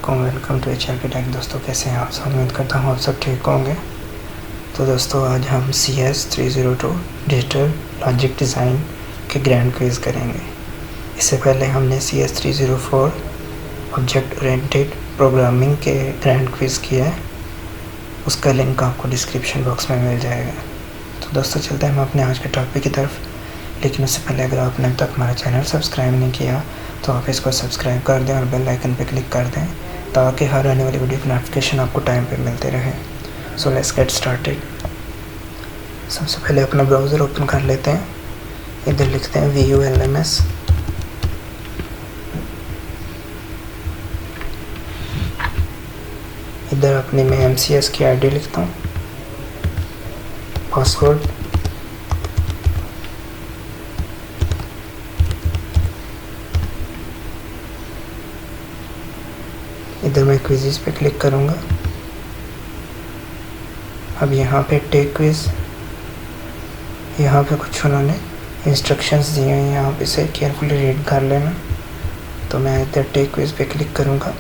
वालेकुम, welcome to HRK take. दोस्तों कैसे हैं आप सब? उम्मीद करता हूँ आप सब ठीक होंगे। तो दोस्तों आज हम CS302 डिजिटल लॉजिक डिज़ाइन के ग्रैंड क्विज़ करेंगे। इससे पहले हमने CS304 ऑब्जेक्ट ओरिएंटेड प्रोग्रामिंग के ग्रैंड क्विज़ किया है, उसका लिंक आपको डिस्क्रिप्शन बॉक्स में मिल जाएगा। तो दोस्तों चलते हैं हम अपने आज के टॉपिक की तरफ, लेकिन उससे पहले अगर आपने अब तक हमारा चैनल सब्सक्राइब नहीं किया तो आप इसको सब्सक्राइब कर दें और बेल आइकन पर क्लिक कर दें ताकि हर आने वाली वीडियो की नोटिफिकेशन आपको टाइम पे मिलते रहे। So let's get started. सबसे पहले अपना ब्राउज़र ओपन कर लेते हैं। इधर लिखते हैं VULMS। इधर अपनी मैं MCS की ID लिखता हूँ, पासवर्ड, इधर मैं क्विज़ पे क्लिक करूँगा। अब यहाँ पे टेक क्विज़, यहाँ पे कुछ उन्होंने इंस्ट्रक्शंस दिए हैं, यहाँ पे इसे केयरफुली रीड कर लेना। तो मैं इधर टेक क्विज़ पे क्लिक करूँगा।